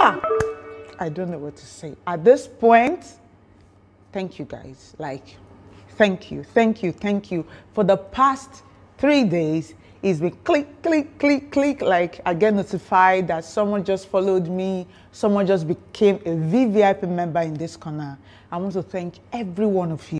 I don't know what to say. At this point, thank you guys. Like, thank you. For the past 3 days, it's been click. Like, I get notified that someone just followed me, someone just became a VVIP member in this corner. I want to thank every one of you.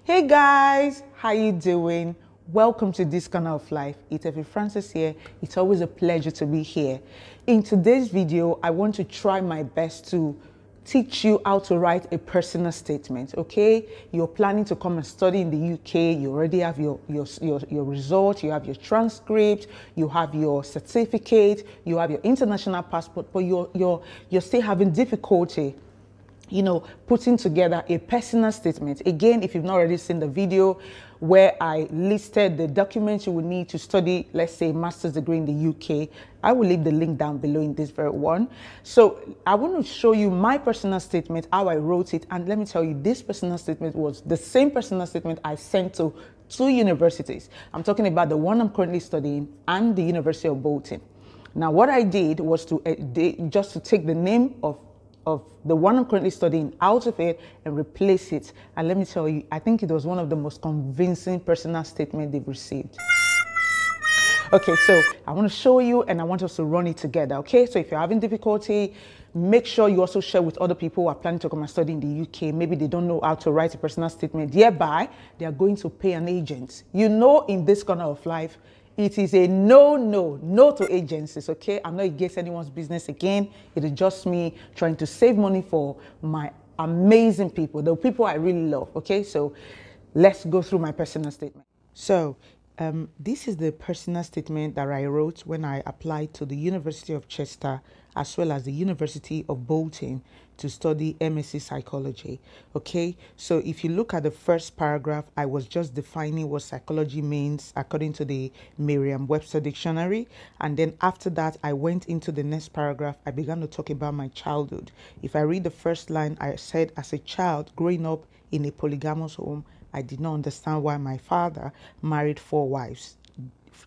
Hey guys, how you doing? Welcome to This Corner of Life. It's Effie Francis here. It's always a pleasure to be here. In today's video, I want to try my best to teach you how to write a personal statement, okay? You're planning to come and study in the UK. You already have your result, you have your transcript, you have your certificate, you have your international passport, but you're still having difficulty putting together a personal statement. Again, if you've not already seen the video where I listed the documents you would need to study, let's say, master's degree in the UK, I will leave the link down below in this very one. So I want to show you my personal statement, how I wrote it. And let me tell you, this personal statement was the same personal statement I sent to 2 universities. I'm talking about the one I'm currently studying and the University of Bolton. Now, what I did was just to take the name of the one I'm currently studying out of it and replace it. And let me tell you, I think it was one of the most convincing personal statements they've received. Okay, so I want to show you and I want us to run it together, okay? So if you're having difficulty, make sure you also share with other people who are planning to come and study in the UK. Maybe they don't know how to write a personal statement. Thereby, they are going to pay an agent. In this corner of life, it is a no to agencies, okay? I'm not against anyone's business again. It is just me trying to save money for my amazing people, the people I really love, okay? So let's go through my personal statement. So this is the personal statement that I wrote when I applied to the University of Chester as well as the University of Bolton to study MSc Psychology, okay? So if you look at the first paragraph, I was just defining what psychology means according to the Merriam-Webster dictionary. And then after that, I went into the next paragraph. I began to talk about my childhood. If I read the first line, I said, as a child growing up in a polygamous home, I did not understand why my father married 4 wives.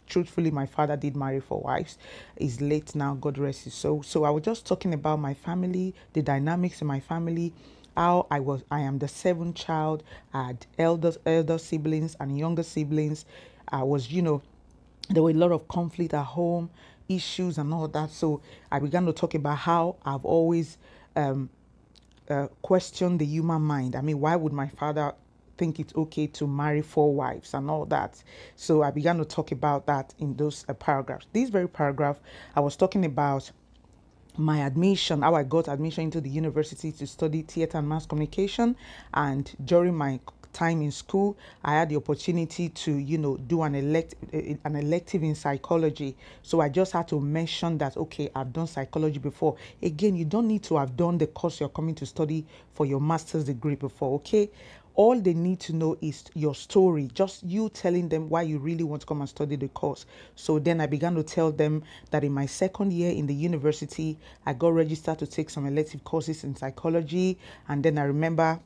Truthfully, my father did marry 4 wives. He's late now, God rest his soul. So I was just talking about my family, the dynamics in my family, how I am the 7th child. I had elder siblings and younger siblings. I was, there were a lot of conflict at home, issues and all that. So I began to talk about how I've always questioned the human mind. I mean, why would my father think it's okay to marry 4 wives and all that? So I began to talk about that in those paragraphs. This very paragraph, I was talking about my admission, how I got admission into the university to study theater and mass communication. And during my time in school, I had the opportunity to, do an elective in psychology. So I just had to mention that, okay, I've done psychology before. Again, you don't need to have done the course you're coming to study for your master's degree before, okay? All they need to know is your story, just you telling them why you really want to come and study the course. So then I began to tell them that in my 2nd year in the university, I got registered to take some elective courses in psychology. And then I remember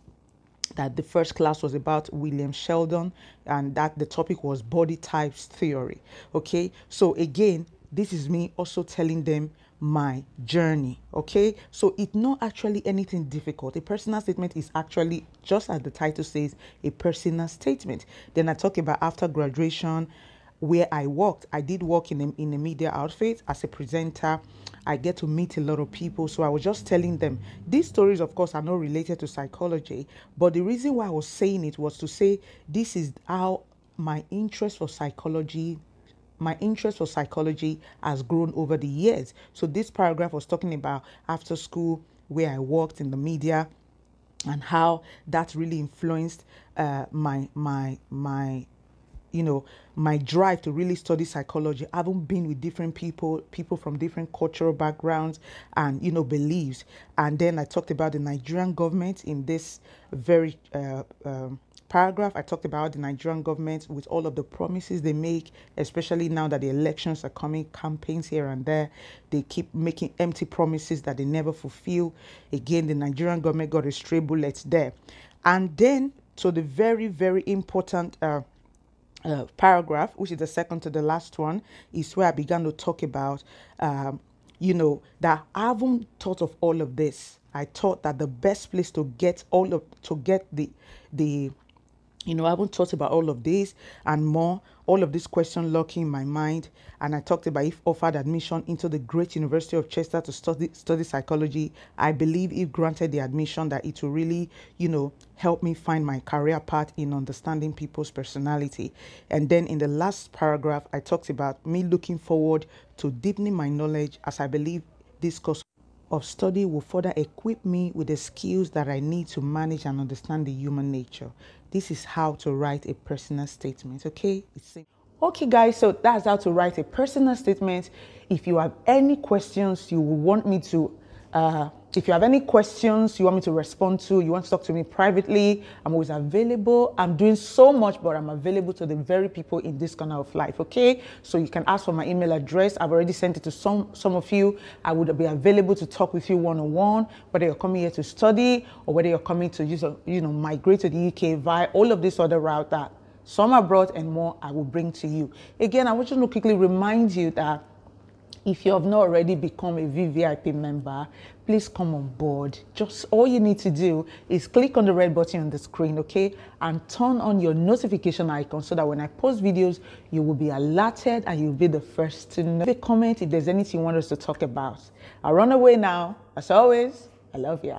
that the first class was about William Sheldon and that the topic was body types theory. Okay, so again, this is me also telling them my journey, okay? So it's not actually anything difficult. A personal statement is actually, just as the title says, a personal statement. Then I talk about after graduation, where I worked. I did work in a media outfit as a presenter. I get to meet a lot of people. So I was just telling them, these stories, of course, are not related to psychology. But the reason why I was saying it was to say, this is how my interest for psychology has grown over the years. So this paragraph was talking about after school, where I worked in the media, and how that really influenced my drive to really study psychology. I haven't been with different people from different cultural backgrounds and beliefs. And then I talked about the Nigerian government in this very paragraph. I talked about the Nigerian government with all of the promises they make, especially now that the elections are coming, campaigns here and there. They keep making empty promises that they never fulfill. Again, the Nigerian government got a stray bullet there. And then, so the very, very important paragraph, which is the second to the last one, is where I began to talk about, that I haven't thought of all of this. I thought that the best place to get the I haven't thought about all of this and more, all of this question lurking in my mind. And I talked about if offered admission into the great University of Chester to study psychology, I believe if granted the admission that it will really, help me find my career path in understanding people's personality. And then in the last paragraph, I talked about me looking forward to deepening my knowledge, as I believe this course of study will further equip me with the skills that I need to manage and understand the human nature. This is how to write a personal statement, okay? Okay, guys, so that's how to write a personal statement. If you have any questions you want me to respond to, you want to talk to me privately, I'm always available. I'm doing so much, but I'm available to the very people in this corner of life, okay? So you can ask for my email address. I've already sent it to some of you. I would be available to talk with you one-on-one, whether you're coming here to study or whether you're coming to migrate to the UK via all of this other route that some abroad and more I will bring to you. Again, I want to quickly remind you that if you have not already become a VVIP member, please come on board. Just all you need to do is click on the red button on the screen, okay? And turn on your notification icon so that when I post videos, you will be alerted and you'll be the first to know. Leave a comment if there's anything you want us to talk about. I'll run away now. As always, I love you.